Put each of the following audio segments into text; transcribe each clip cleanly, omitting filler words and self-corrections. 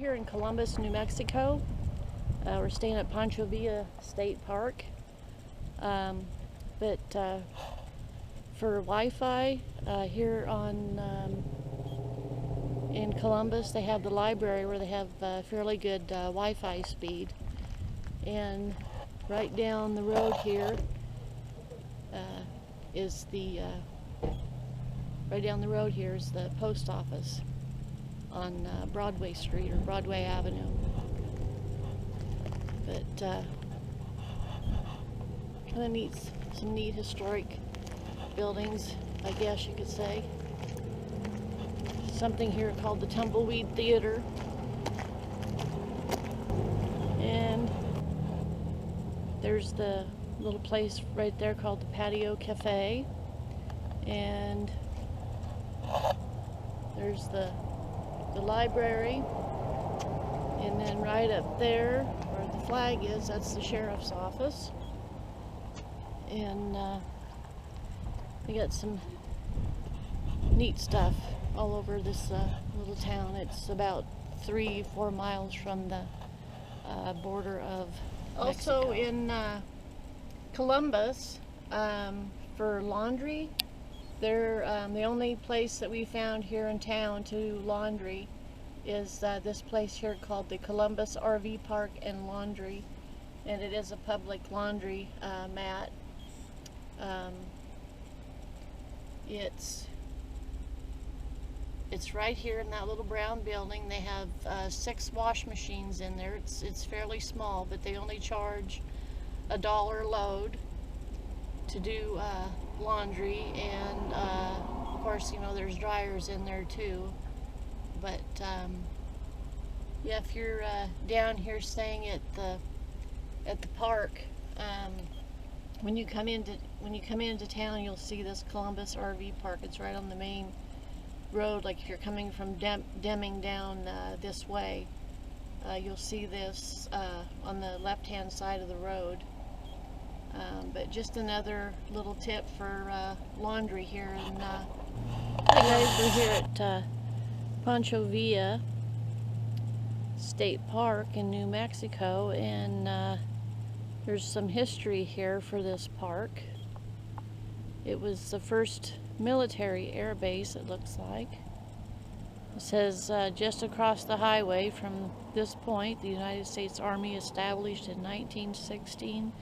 here in Columbus, New Mexico. We're staying at Poncho State Park. But for Wi-Fi here in Columbus, they have the library where they have fairly good Wi-Fi speed. And right down the road here is the post office on Broadway Street or Broadway Avenue. But kind of neat, some neat historic buildings, I guess you could say. Something here called the Tumbleweed Theater. And there's the little place right there called the Patio Cafe. And there's the library. And then right up there where the flag is, that's the sheriff's office. And we got some neat stuff all over this little town. It's about 3-4 miles from the border of Mexico. Also in Columbus, for laundry, they're the only place that we found here in town to do laundry is this place here called the Columbus RV Park and Laundry, and it is a public laundry mat. It's right here in that little brown building. They have 6 wash machines in there. It's fairly small, but they only charge $1 a load to do laundry, and of course, you know, there's dryers in there too. But yeah, if you're down here staying at the park, when you come into town, you'll see this Columbus RV Park. It's right on the main road. Like if you're coming from Deming down this way, you'll see this on the left-hand side of the road. But just another little tip for laundry here. And hi guys, we're here at Poncho State Park in New Mexico, and there's some history here for this park. It was the first military air base, it looks like. It says just across the highway from this point, the United States Army established in 1916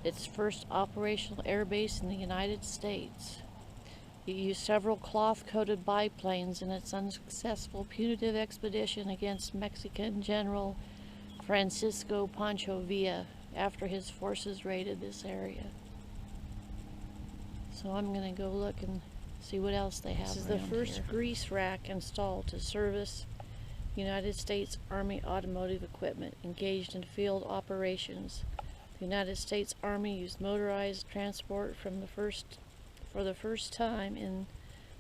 its first operational air base in the United States. It used several cloth-coated biplanes in its unsuccessful punitive expedition against Mexican General Francisco Poncho Villa after his forces raided this area. So I'm going to go look and see what else they have. This is the first grease rack installed to service United States Army automotive equipment engaged in field operations. The United States Army used motorized transport for the first time in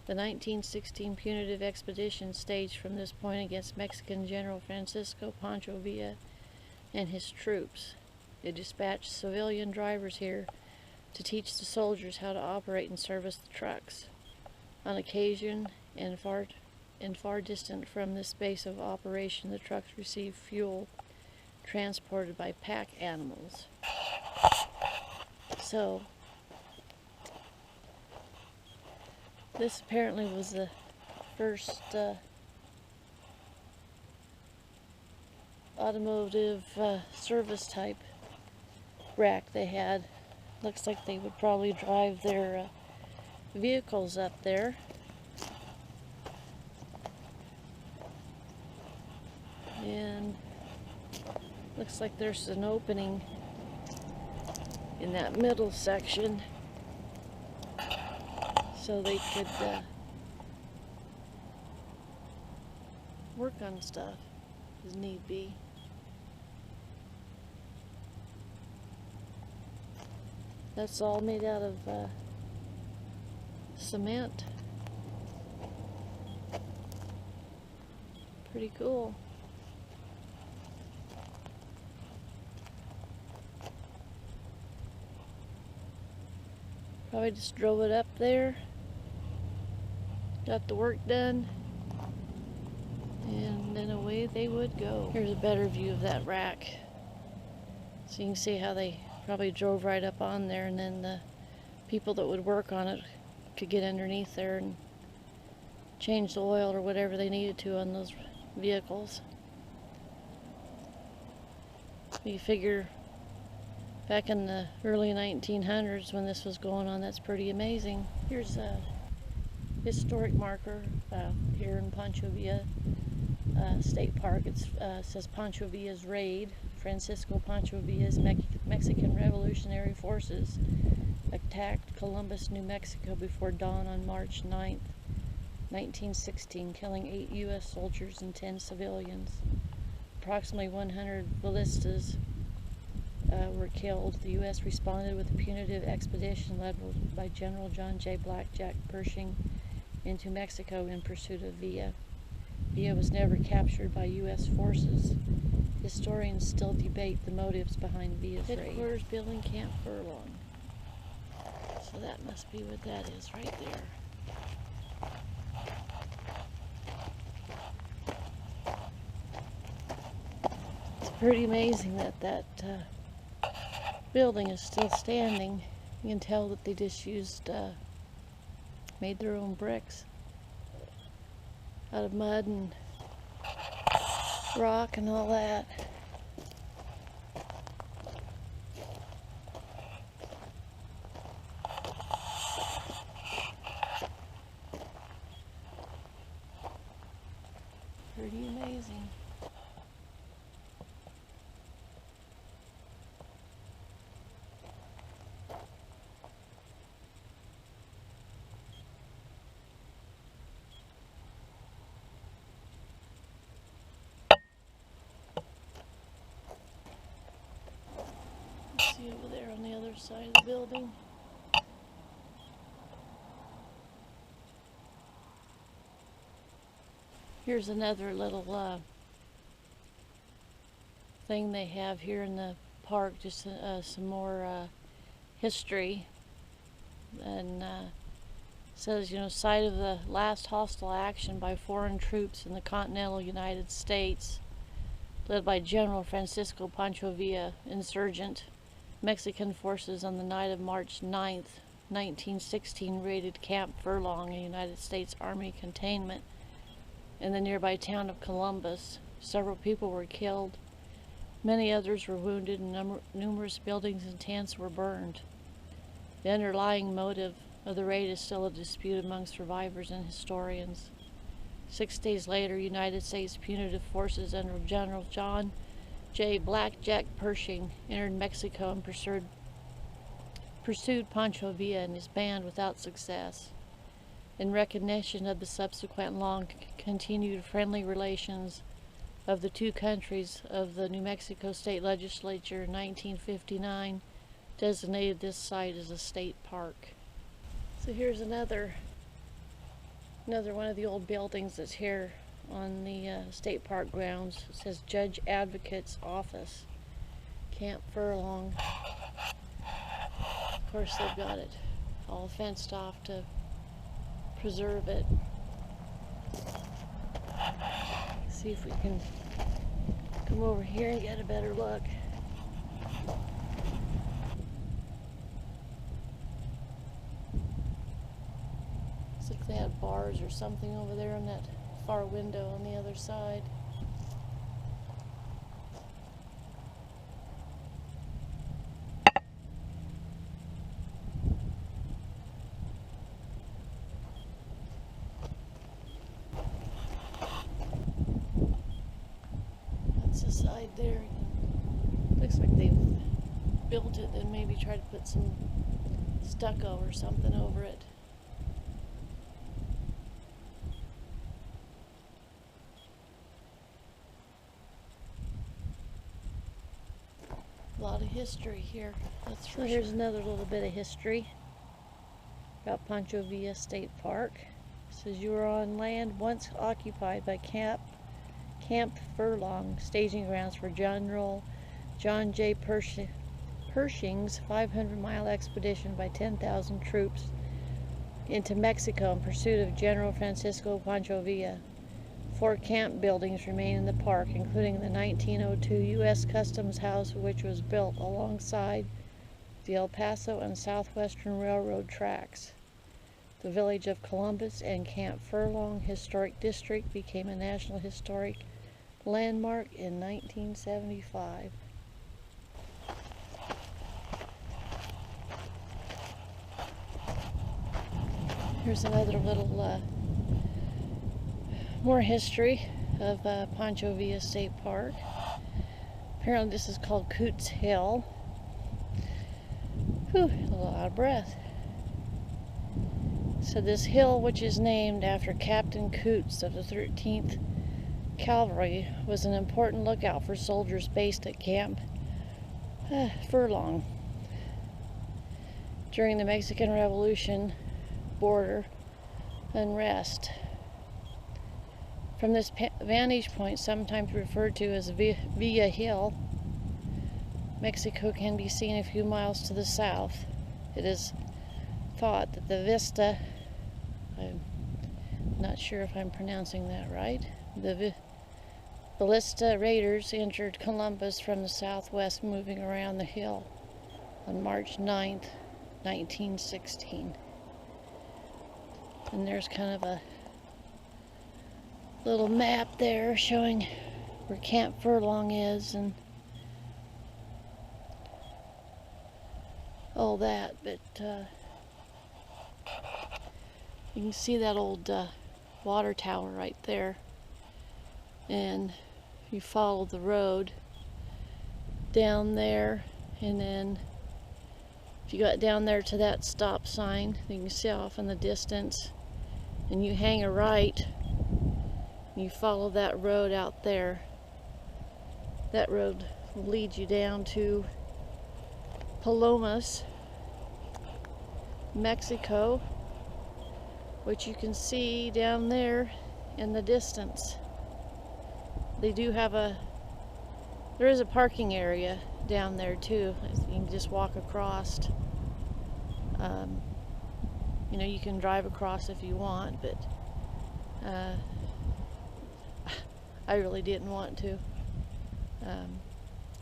the 1916 punitive expedition staged from this point against Mexican General Francisco Poncho Villa and his troops. They dispatched civilian drivers here to teach the soldiers how to operate and service the trucks. On occasion, and far distant from this base of operation, the trucks received fuel transported by pack animals. So, this apparently was the first automotive service type rack they had. Looks like they would probably drive their vehicles up there. And looks like there's an opening in that middle section so they could work on stuff as need be. That's all made out of cement. Pretty cool. Probably just drove it up there, got the work done, and And then away they would go. Here's a better view of that rack. So you can see how they probably drove right up on there, and then the people that would work on it could get underneath there and change the oil or whatever they needed to on those vehicles. You figure back in the early 1900s when this was going on, that's pretty amazing. Here's a historic marker here in Poncho Villa State Park. It says Poncho Villa's raid. Francisco Poncho Villa's Mexican Revolutionary Forces attacked Columbus, New Mexico before dawn on March 9th, 1916, killing 8 U.S. soldiers and 10 civilians. Approximately 100 ballistas were killed. The U.S. responded with a punitive expedition led by General John J. Blackjack Pershing into Mexico in pursuit of Villa. Villa was never captured by U.S. forces. Historians still debate the motives behind Villa's raid. Headquarters building, Camp Furlong. So that must be what that is right there. It's pretty amazing that that building is still standing. You can tell that they just made their own bricks out of mud and rock and all that. Pretty amazing. See over there on the other side of the building. Here's another little thing they have here in the park, just some more history. And says, you know, site of the last hostile action by foreign troops in the continental United States, led by General Francisco Poncho Villa, insurgent. Mexican forces on the night of March 9th, 1916 raided Camp Furlong, a United States Army containment in the nearby town of Columbus. Several people were killed. Many others were wounded, and numerous buildings and tents were burned. The underlying motive of the raid is still a dispute among survivors and historians. 6 days later, United States punitive forces under General John J. Blackjack Pershing entered Mexico and pursued Poncho Villa and his band without success. In recognition of the subsequent long continued friendly relations of the two countries, of the New Mexico State Legislature in 1959 designated this site as a state park. So here's another one of the old buildings that's here on the state park grounds. It says Judge Advocate's Office, Camp Furlong. Of course, they've got it all fenced off to preserve it. See if we can come over here and get a better look. Looks like they had bars or something over there on that far window on the other side. That's the side there. Looks like they've built it and maybe tried to put some stucco or something over it. A lot of history here. That's for sure. Here's another little bit of history about Poncho Villa State Park. It says you were on land once occupied by Camp Furlong, staging grounds for General John J. Pershing's 500-mile expedition by 10,000 troops into Mexico in pursuit of General Francisco Poncho Villa. 4 camp buildings remain in the park, including the 1902 U.S. Customs House, which was built alongside the El Paso and Southwestern Railroad tracks. The village of Columbus and Camp Furlong Historic District became a National Historic Landmark in 1975. Here's another little more history of Poncho Villa State Park. Apparently this is called Coots Hill. Whew, a little out of breath. So this hill, which is named after Captain Coots of the 13th Cavalry, was an important lookout for soldiers based at Camp Furlong during the Mexican Revolution border unrest. From this vantage point, sometimes referred to as Villa Hill, Mexico can be seen a few miles to the south. It is thought that the vista, I'm not sure if I'm pronouncing that right, the Ballista Raiders entered Columbus from the southwest, moving around the hill on March 9th, 1916. And there's kind of a little map there showing where Camp Furlong is and all that, but you can see that old water tower right there, and you follow the road down there, and then if you got down there to that stop sign you can see off in the distance, and you hang a right, you follow that road out there. That road will lead you down to Palomas, Mexico, which you can see down there in the distance. They do have there is a parking area down there too. You can just walk across. You know, you can drive across if you want, but I really didn't want to.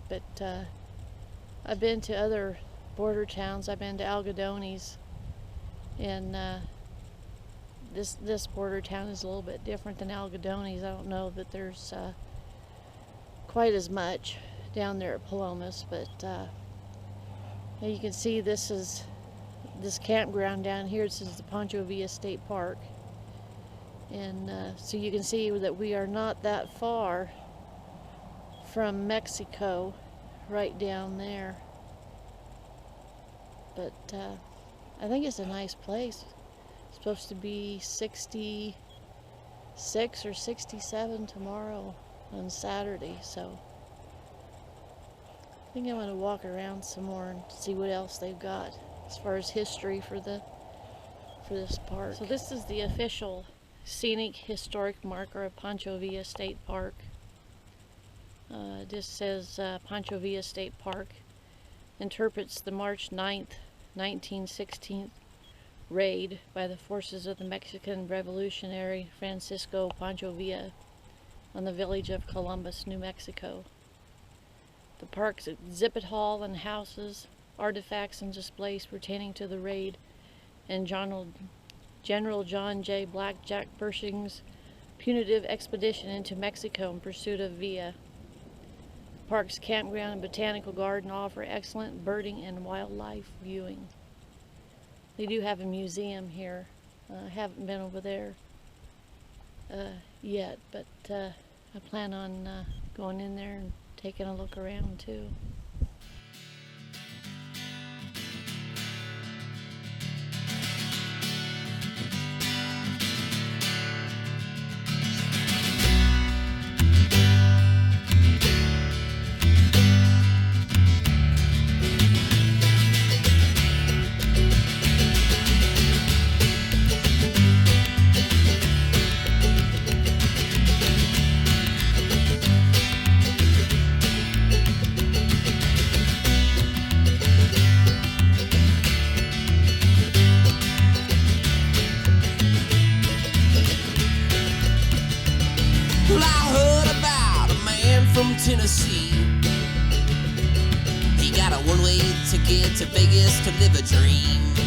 But I've been to other border towns. I've been to Algodones, and this border town is a little bit different than Algodones. I don't know that there's quite as much down there at Palomas, but you can see this campground down here. This is the Poncho Villa State Park, and so you can see that we are not that far from Mexico, right down there. But I think it's a nice place. It's supposed to be 66 or 67 tomorrow on Saturday, so I think I'm going to walk around some more and see what else they've got as far as history for this park. So this is the official scenic historic marker of Poncho Villa State Park. This says Poncho Villa State Park interprets the March 9th, 1916 raid by the forces of the Mexican revolutionary Francisco Pancho Villa on the village of Columbus, New Mexico. The park's exhibit hall and houses artifacts and displays pertaining to the raid and General John J. Blackjack Pershing's punitive expedition into Mexico in pursuit of Villa. The park's campground and botanical garden offer excellent birding and wildlife viewing. They do have a museum here. I haven't been over there yet, but I plan on going in there and taking a look around too. from Tennessee. He got a one-way ticket to Vegas to live a dream.